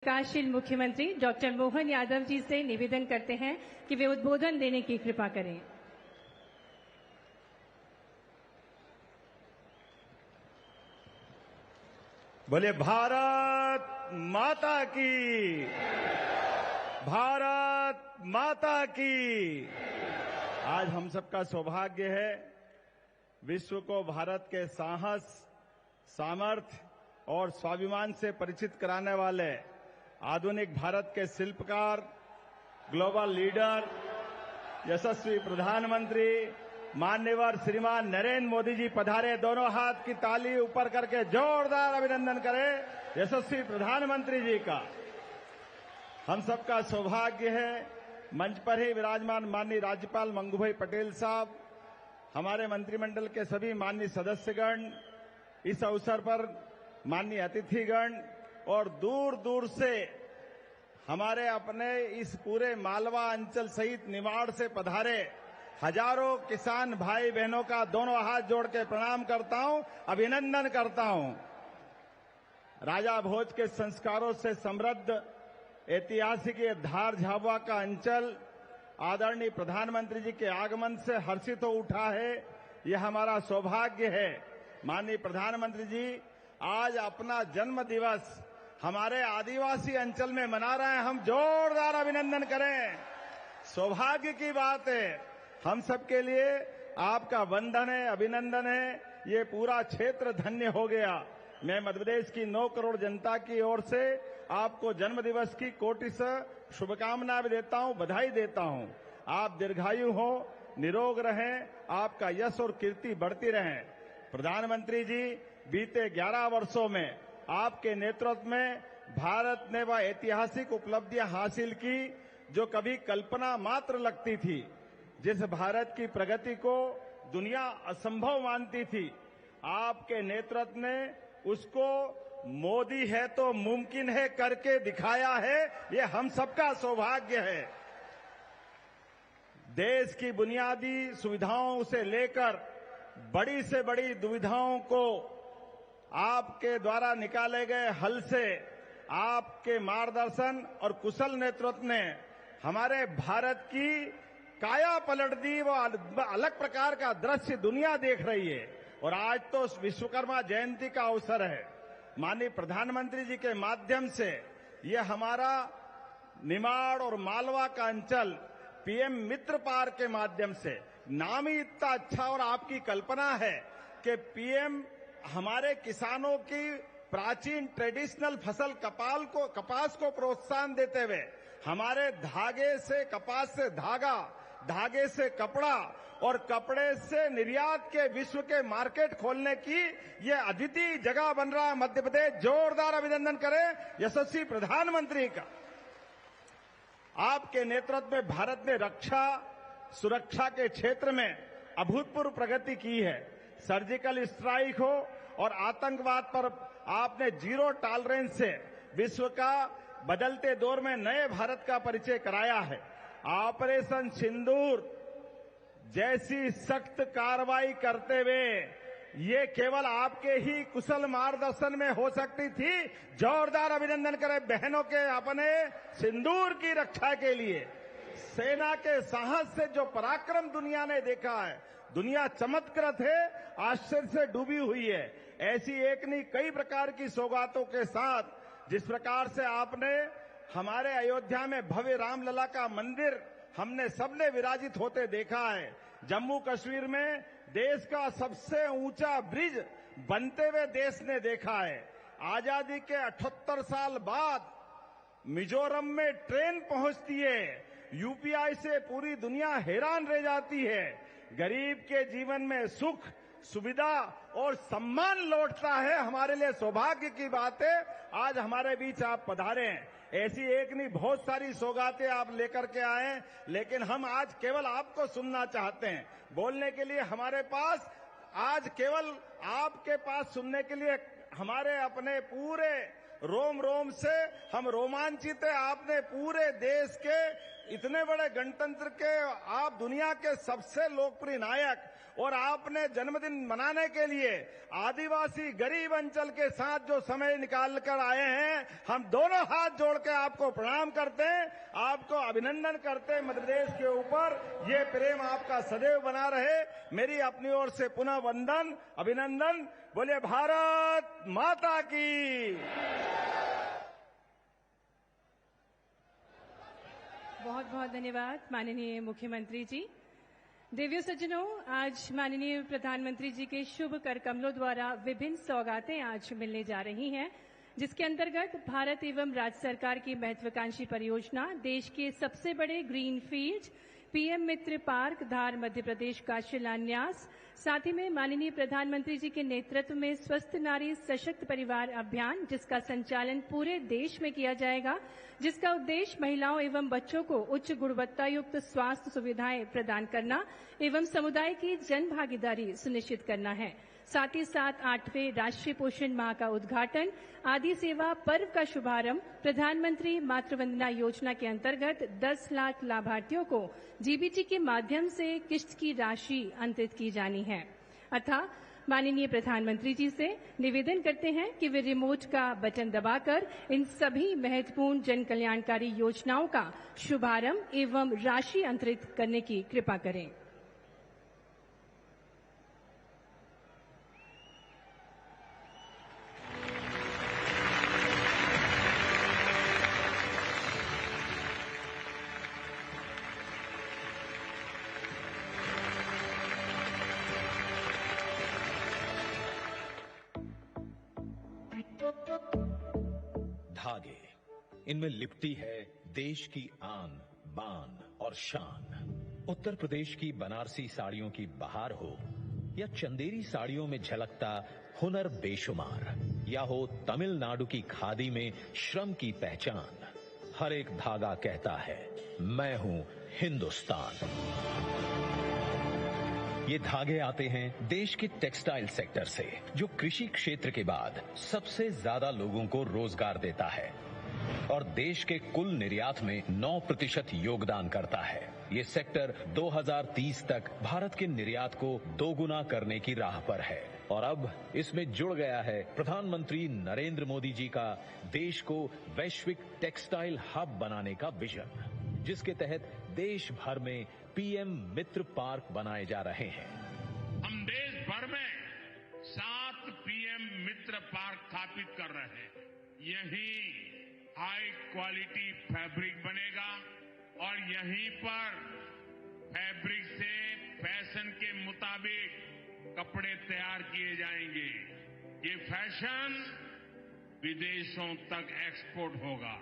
विकासशील मुख्यमंत्री डॉक्टर मोहन यादव जी से निवेदन करते हैं कि वे उद्बोधन देने की कृपा करें। बोले भारत माता की, भारत माता की। आज हम सबका सौभाग्य है विश्व को भारत के साहस, सामर्थ्य और स्वाभिमान से परिचित कराने वाले आधुनिक भारत के शिल्पकार, ग्लोबल लीडर, यशस्वी प्रधानमंत्री माननीय श्रीमान नरेंद्र मोदी जी पधारे। दोनों हाथ की ताली ऊपर करके जोरदार अभिनंदन करें यशस्वी प्रधानमंत्री जी का। हम सबका सौभाग्य है मंच पर ही विराजमान माननीय राज्यपाल मंगूभाई पटेल साहब, हमारे मंत्रिमंडल के सभी माननीय सदस्यगण, इस अवसर पर माननीय अतिथिगण और दूर दूर से हमारे अपने इस पूरे मालवा अंचल सहित निमाड़ से पधारे हजारों किसान भाई बहनों का दोनों हाथ जोड़ के प्रणाम करता हूं, अभिनंदन करता हूं। राजा भोज के संस्कारों से समृद्ध ऐतिहासिक ये धार झाबुआ का अंचल आदरणीय प्रधानमंत्री जी के आगमन से हर्षित हो उठा है। यह हमारा सौभाग्य है। माननीय प्रधानमंत्री जी आज अपना जन्म दिवस हमारे आदिवासी अंचल में मना रहे हैं। हम जोरदार अभिनंदन करें। सौभाग्य की बात है। हम सबके लिए आपका वंदन है, अभिनंदन है। ये पूरा क्षेत्र धन्य हो गया। मैं मध्य प्रदेश की 9 करोड़ जनता की ओर से आपको जन्म दिवस की कोटि से शुभकामनाएं देता हूं, बधाई देता हूं। आप दीर्घायु हो, निरोग रहें, आपका यश और कीर्ति बढ़ती रहे। प्रधानमंत्री जी बीते 11 वर्षों में आपके नेतृत्व में भारत ने वह ऐतिहासिक उपलब्धियां हासिल की जो कभी कल्पना मात्र लगती थी। जिस भारत की प्रगति को दुनिया असंभव मानती थी, आपके नेतृत्व ने उसको मोदी है तो मुमकिन है करके दिखाया है। ये हम सबका सौभाग्य है। देश की बुनियादी सुविधाओं से लेकर बड़ी से बड़ी दुविधाओं को आपके द्वारा निकाले गए हल से, आपके मार्गदर्शन और कुशल नेतृत्व ने हमारे भारत की काया पलट दी। वो अलग प्रकार का दृश्य दुनिया देख रही है। और आज तो विश्वकर्मा जयंती का अवसर है। माननीय प्रधानमंत्री जी के माध्यम से ये हमारा निमाड़ और मालवा का अंचल पीएम मित्र पार्क के माध्यम से, नाम ही इतना अच्छा और आपकी कल्पना है कि पीएम हमारे किसानों की प्राचीन ट्रेडिशनल फसल कपास को प्रोत्साहन देते हुए हमारे धागे से, कपास से धागा, धागे से कपड़ा और कपड़े से निर्यात के विश्व के मार्केट खोलने की ये अद्वितीय जगह बन रहा है मध्य प्रदेश। जोरदार अभिनंदन करें यशस्वी प्रधानमंत्री का। आपके नेतृत्व में भारत ने रक्षा सुरक्षा के क्षेत्र में अभूतपूर्व प्रगति की है। सर्जिकल स्ट्राइक हो और आतंकवाद पर आपने जीरो टॉलरेंस से विश्व का बदलते दौर में नए भारत का परिचय कराया है। ऑपरेशन सिंदूर जैसी सख्त कार्रवाई करते हुए ये केवल आपके ही कुशल मार्गदर्शन में हो सकती थी। जोरदार अभिनंदन करें बहनों के अपने सिंदूर की रक्षा के लिए। सेना के साहस से जो पराक्रम दुनिया ने देखा है, दुनिया चमत्कृत है, आश्चर्य से डूबी हुई है। ऐसी एक नहीं कई प्रकार की सौगातों के साथ जिस प्रकार से आपने हमारे अयोध्या में भव्य रामलला का मंदिर हमने सबने विराजित होते देखा है। जम्मू कश्मीर में देश का सबसे ऊंचा ब्रिज बनते हुए देश ने देखा है। आजादी के 78 साल बाद मिजोरम में ट्रेन पहुंचती है। यूपीआई से पूरी दुनिया हैरान रह जाती है। गरीब के जीवन में सुख, सुविधा और सम्मान लौटता है। हमारे लिए सौभाग्य की बात है आज हमारे बीच आप पधारे हैं। ऐसी एक नहीं बहुत सारी सौगातें आप लेकर के आए, लेकिन हम आज केवल आपको सुनना चाहते हैं। बोलने के लिए हमारे पास आज केवल आपके पास सुनने के लिए हमारे अपने पूरे रोम रोम से हम रोमांचित है। आपने पूरे देश के इतने बड़े गणतंत्र के, आप दुनिया के सबसे लोकप्रिय नायक और आपने जन्मदिन मनाने के लिए आदिवासी गरीब अंचल के साथ जो समय निकाल कर आए हैं, हम दोनों हाथ जोड़ के आपको प्रणाम करते हैं, आपको अभिनंदन करते हैं। मध्य प्रदेश के ऊपर ये प्रेम आपका सदैव बना रहे। मेरी अपनी ओर से पुनः वंदन, अभिनंदन। बोले भारत माता की। बहुत बहुत धन्यवाद माननीय मुख्यमंत्री जी। देवियों सज्जनों, आज माननीय प्रधानमंत्री जी के शुभ कर कमलों द्वारा विभिन्न सौगातें आज मिलने जा रही हैं, जिसके अंतर्गत भारत एवं राज्य सरकार की महत्वाकांक्षी परियोजना देश के सबसे बड़े ग्रीन फील्ड पीएम मित्र पार्क धार मध्य प्रदेश का शिलान्यास, साथ ही में माननीय प्रधानमंत्री जी के नेतृत्व में स्वस्थ नारी सशक्त परिवार अभियान, जिसका संचालन पूरे देश में किया जाएगा, जिसका उद्देश्य महिलाओं एवं बच्चों को उच्च गुणवत्ता युक्त स्वास्थ्य सुविधाएं प्रदान करना एवं समुदाय की जन भागीदारी सुनिश्चित करना है। साथ ही साथ 8वें राष्ट्रीय पोषण माह का उद्घाटन, आदि सेवा पर्व का शुभारंभ, प्रधानमंत्री मातृवंदना योजना के अंतर्गत 10 लाख लाभार्थियों को जीबीटी के माध्यम से किस्त की राशि अंतरित की जानी है। अतः माननीय प्रधानमंत्री जी से निवेदन करते हैं कि वे रिमोट का बटन दबाकर इन सभी महत्वपूर्ण जन कल्याणकारी योजनाओं का शुभारंभ एवं राशि अंतरित करने की कृपा करें। धागे, इनमें लिपटी है देश की आन बान और शान। उत्तर प्रदेश की बनारसी साड़ियों की बहार हो या चंदेरी साड़ियों में झलकता हुनर बेशुमार, या हो तमिलनाडु की खादी में श्रम की पहचान, हर एक धागा कहता है मैं हूं हिंदुस्तान। ये धागे आते हैं देश के टेक्सटाइल सेक्टर से, जो कृषि क्षेत्र के बाद सबसे ज्यादा लोगों को रोजगार देता है और देश के कुल निर्यात में 9% योगदान करता है। ये सेक्टर 2030 तक भारत के निर्यात को दोगुना करने की राह पर है और अब इसमें जुड़ गया है प्रधानमंत्री नरेंद्र मोदी जी का देश को वैश्विक टेक्सटाइल हब बनाने का विजन, जिसके तहत देश भर में पीएम मित्र पार्क बनाए जा रहे हैं। हम देश भर में 7 पीएम मित्र पार्क स्थापित कर रहे हैं। यहीं हाई क्वालिटी फैब्रिक बनेगा और यहीं पर फैब्रिक से फैशन के मुताबिक कपड़े तैयार किए जाएंगे। ये फैशन विदेशों तक एक्सपोर्ट होगा।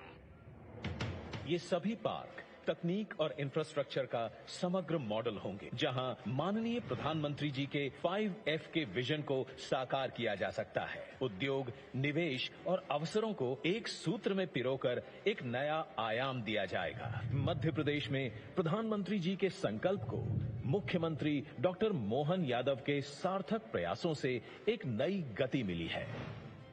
ये सभी पार्क तकनीक और इंफ्रास्ट्रक्चर का समग्र मॉडल होंगे, जहां माननीय प्रधानमंत्री जी के 5F के विजन को साकार किया जा सकता है। उद्योग, निवेश और अवसरों को एक सूत्र में पिरोकर एक नया आयाम दिया जाएगा। मध्य प्रदेश में प्रधानमंत्री जी के संकल्प को मुख्यमंत्री डॉक्टर मोहन यादव के सार्थक प्रयासों से एक नई गति मिली है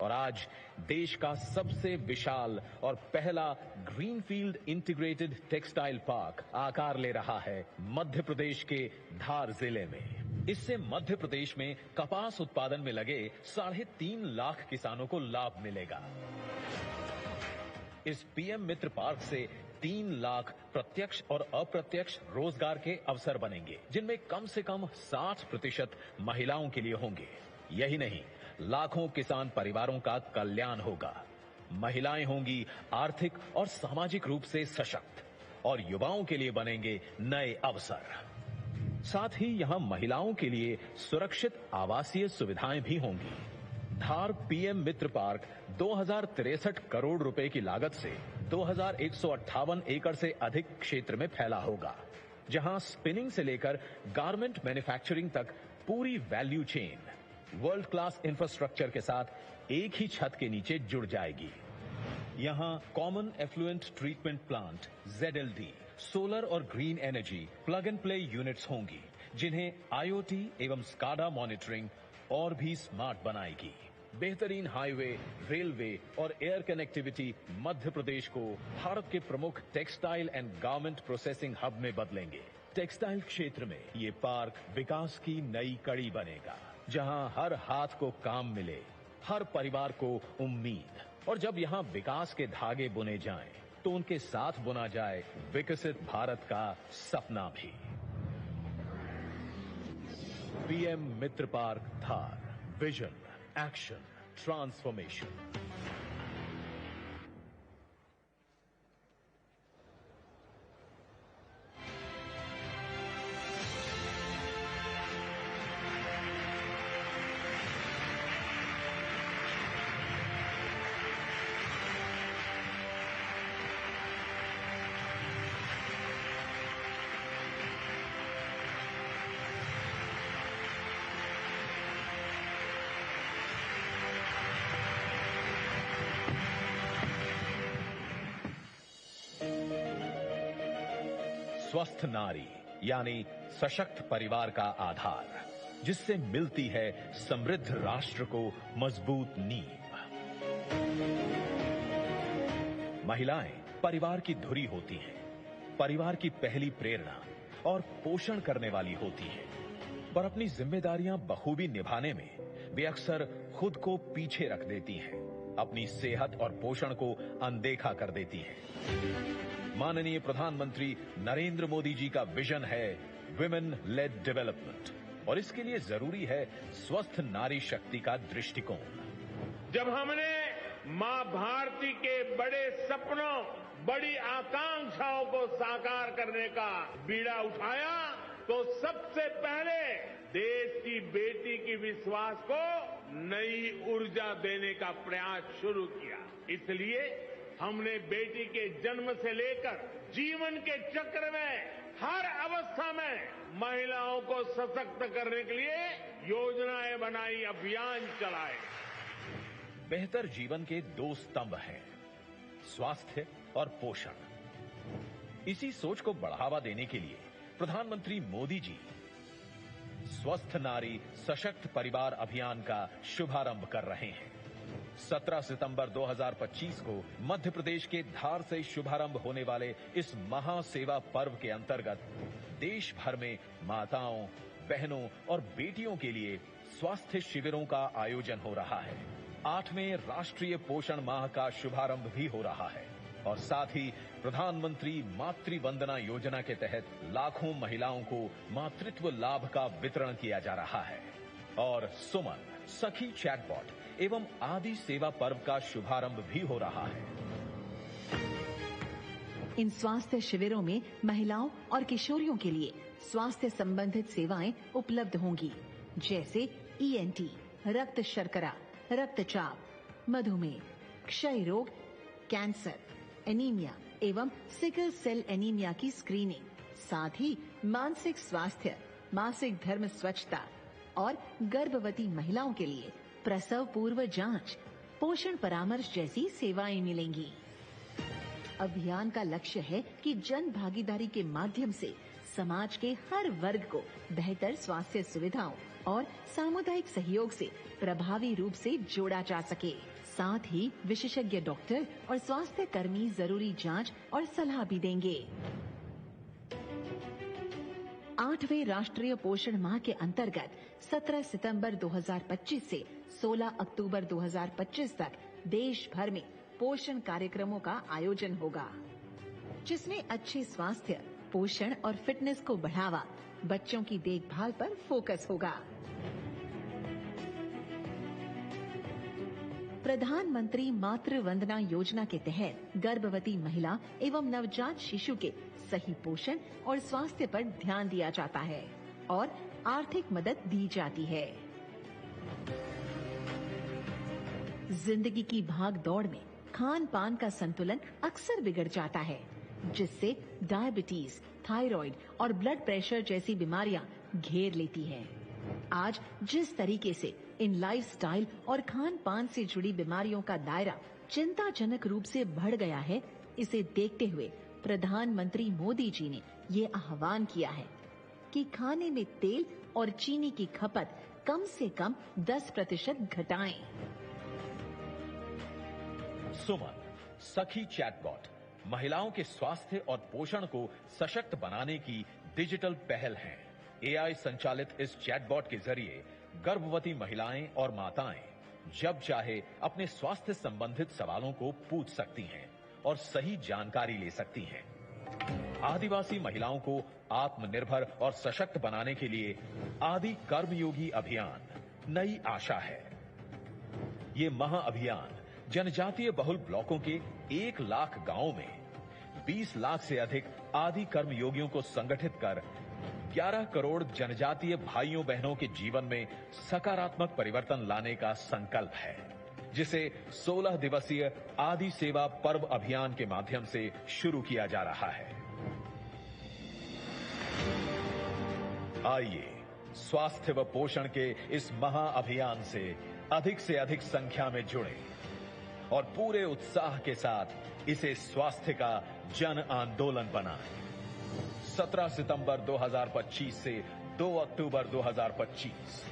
और आज देश का सबसे विशाल और पहला ग्रीनफील्ड इंटीग्रेटेड टेक्सटाइल पार्क आकार ले रहा है मध्य प्रदेश के धार जिले में। इससे मध्य प्रदेश में कपास उत्पादन में लगे 3.5 लाख किसानों को लाभ मिलेगा। इस पीएम मित्र पार्क से 3 लाख प्रत्यक्ष और अप्रत्यक्ष रोजगार के अवसर बनेंगे, जिनमें कम से कम 60% महिलाओं के लिए होंगे। यही नहीं, लाखों किसान परिवारों का कल्याण होगा। महिलाएं होंगी आर्थिक और सामाजिक रूप से सशक्त और युवाओं के लिए बनेंगे नए अवसर। साथ ही यहां महिलाओं के लिए सुरक्षित आवासीय सुविधाएं भी होंगी। धार पीएम मित्र पार्क 2063 करोड़ रुपए की लागत से 2158 एकड़ से अधिक क्षेत्र में फैला होगा, जहां स्पिनिंग से लेकर गारमेंट मैन्युफैक्चरिंग तक पूरी value chain world class infrastructure के साथ एक ही छत के नीचे जुड़ जाएगी। यहां common effluent treatment plant ZLD, solar और green energy plug and play units होंगी, जिन्हें IoT एवं SCADA मॉनिटरिंग और भी स्मार्ट बनाएगी। बेहतरीन हाईवे, रेलवे और एयर कनेक्टिविटी मध्य प्रदेश को भारत के प्रमुख textile and garment processing hub में बदलेंगे। टेक्सटाइल क्षेत्र में ये पार्क विकास की नई कड़ी बनेगा, जहां हर हाथ को काम मिले, हर परिवार को उम्मीद। और जब यहां विकास के धागे बुने जाएं, तो उनके साथ बुना जाए विकसित भारत का सपना भी। पीएम मित्र पार्क धार, विजन, एक्शन, ट्रांसफॉर्मेशन। स्वस्थ नारी यानी सशक्त परिवार का आधार, जिससे मिलती है समृद्ध राष्ट्र को मजबूत नींव। महिलाएं परिवार की धुरी होती हैं, परिवार की पहली प्रेरणा और पोषण करने वाली होती हैं। पर अपनी जिम्मेदारियां बखूबी निभाने में वे अक्सर खुद को पीछे रख देती हैं, अपनी सेहत और पोषण को अनदेखा कर देती हैं। माननीय प्रधानमंत्री नरेंद्र मोदी जी का विजन है विमेन लेड डेवलपमेंट, और इसके लिए जरूरी है स्वस्थ नारी शक्ति का दृष्टिकोण। जब हमने मां भारती के बड़े सपनों, बड़ी आकांक्षाओं को साकार करने का बीड़ा उठाया, तो सबसे पहले देश की बेटी की विश्वास को नई ऊर्जा देने का प्रयास शुरू किया। इसलिए हमने बेटी के जन्म से लेकर जीवन के चक्र में हर अवस्था में महिलाओं को सशक्त करने के लिए योजनाएं बनाई, अभियान चलाए। बेहतर जीवन के दो स्तंभ हैं, स्वास्थ्य और पोषण। इसी सोच को बढ़ावा देने के लिए प्रधानमंत्री मोदी जी स्वस्थ नारी सशक्त परिवार अभियान का शुभारंभ कर रहे हैं। 17 सितंबर 2025 को मध्य प्रदेश के धार से शुभारंभ होने वाले इस महासेवा पर्व के अंतर्गत देश भर में माताओं, बहनों और बेटियों के लिए स्वास्थ्य शिविरों का आयोजन हो रहा है। 8वें राष्ट्रीय पोषण माह का शुभारंभ भी हो रहा है, और साथ ही प्रधानमंत्री मातृ वंदना योजना के तहत लाखों महिलाओं को मातृत्व लाभ का वितरण किया जा रहा है। और सुमन, सखी चैटबॉट एवं आदि सेवा पर्व का शुभारंभ भी हो रहा है। इन स्वास्थ्य शिविरों में महिलाओं और किशोरियों के लिए स्वास्थ्य संबंधित सेवाएं उपलब्ध होंगी, जैसे ईएनटी, रक्त शर्करा, रक्तचाप, मधुमेह, क्षय रोग, कैंसर, एनीमिया एवं सिकल सेल एनीमिया की स्क्रीनिंग, साथ ही मानसिक स्वास्थ्य, मासिक धर्म स्वच्छता और गर्भवती महिलाओं के लिए प्रसव पूर्व जांच, पोषण परामर्श जैसी सेवाएं मिलेंगी। अभियान का लक्ष्य है कि जन भागीदारी के माध्यम से समाज के हर वर्ग को बेहतर स्वास्थ्य सुविधाओं और सामुदायिक सहयोग से प्रभावी रूप से जोड़ा जा सके। साथ ही विशेषज्ञ डॉक्टर और स्वास्थ्य कर्मी जरूरी जांच और सलाह भी देंगे। 8वें राष्ट्रीय पोषण माह के अंतर्गत 17 सितंबर 2025 से 16 अक्टूबर 2025 तक देश भर में पोषण कार्यक्रमों का आयोजन होगा, जिसमें अच्छे स्वास्थ्य, पोषण और फिटनेस को बढ़ावा, बच्चों की देखभाल पर फोकस होगा। प्रधानमंत्री मातृ वंदना योजना के तहत गर्भवती महिला एवं नवजात शिशु के सही पोषण और स्वास्थ्य पर ध्यान दिया जाता है और आर्थिक मदद दी जाती है। जिंदगी की भाग दौड़ में खान पान का संतुलन अक्सर बिगड़ जाता है, जिससे डायबिटीज, थायराइड और ब्लड प्रेशर जैसी बीमारियां घेर लेती हैं। आज जिस तरीके से इन लाइफस्टाइल और खान पान से जुड़ी बीमारियों का दायरा चिंताजनक रूप से बढ़ गया है, इसे देखते हुए प्रधानमंत्री मोदी जी ने ये आह्वान किया है कि खाने में तेल और चीनी की खपत कम से कम 10% घटाएं। सुमन, सखी चैटबॉट, महिलाओं के स्वास्थ्य और पोषण को सशक्त बनाने की डिजिटल पहल है। एआई संचालित इस चैटबॉट के जरिए गर्भवती महिलाएं और माताएं जब चाहे अपने स्वास्थ्य संबंधित सवालों को पूछ सकती हैं और सही जानकारी ले सकती हैं। आदिवासी महिलाओं को आत्मनिर्भर और सशक्त बनाने के लिए आदि कर्मयोगी अभियान नई आशा है। ये महाअभियान जनजातीय बहुल ब्लॉकों के 1 लाख गांवों में 20 लाख से अधिक आदि कर्मयोगियों को संगठित कर 11 करोड़ जनजातीय भाइयों बहनों के जीवन में सकारात्मक परिवर्तन लाने का संकल्प है, जिसे 16 दिवसीय आदि सेवा पर्व अभियान के माध्यम से शुरू किया जा रहा है। आइए स्वास्थ्य व पोषण के इस महाअभियान से अधिक संख्या में जुड़े और पूरे उत्साह के साथ इसे स्वास्थ्य का जन आंदोलन बनाएं। 17 सितंबर 2025 से 2 अक्टूबर 2025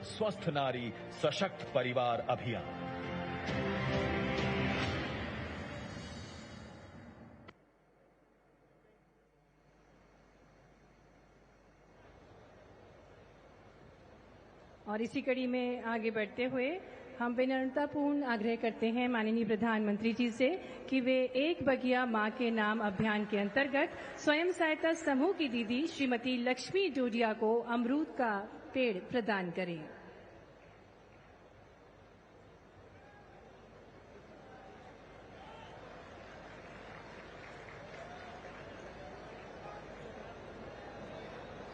स्वस्थ नारी सशक्त परिवार अभियान। और इसी कड़ी में आगे बढ़ते हुए हम विनम्रतापूर्ण आग्रह करते हैं माननीय प्रधानमंत्री जी से कि वे एक बगिया मां के नाम अभियान के अंतर्गत स्वयं सहायता समूह की दीदी श्रीमती लक्ष्मी डोडिया को अमरूद का पेड़ प्रदान करें।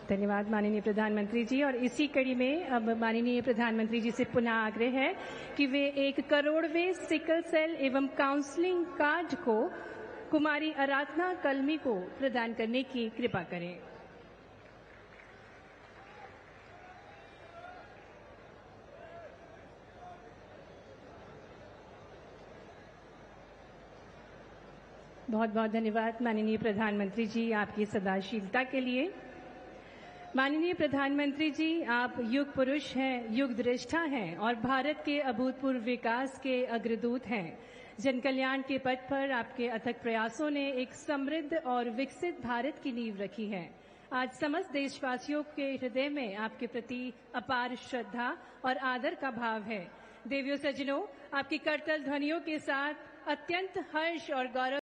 धन्यवाद माननीय प्रधानमंत्री जी। और इसी कड़ी में अब माननीय प्रधानमंत्री जी से पुनः आग्रह है कि वे 1 करोड़वें सिकल सेल एवं काउंसलिंग कार्ड को कुमारी आराधना कलमी को प्रदान करने की कृपा करें। बहुत बहुत धन्यवाद माननीय प्रधानमंत्री जी आपकी सदाशीलता के लिए। माननीय प्रधानमंत्री जी, आप युग पुरुष हैं, युग दृष्टा हैं और भारत के अभूतपूर्व विकास के अग्रदूत हैं। जन कल्याण के पथ पर आपके अथक प्रयासों ने एक समृद्ध और विकसित भारत की नींव रखी है। आज समस्त देशवासियों के हृदय में आपके प्रति अपार श्रद्धा और आदर का भाव है। देवियों सज्जनों, आपकी करतल ध्वनियों के साथ अत्यंत हर्ष और गौरव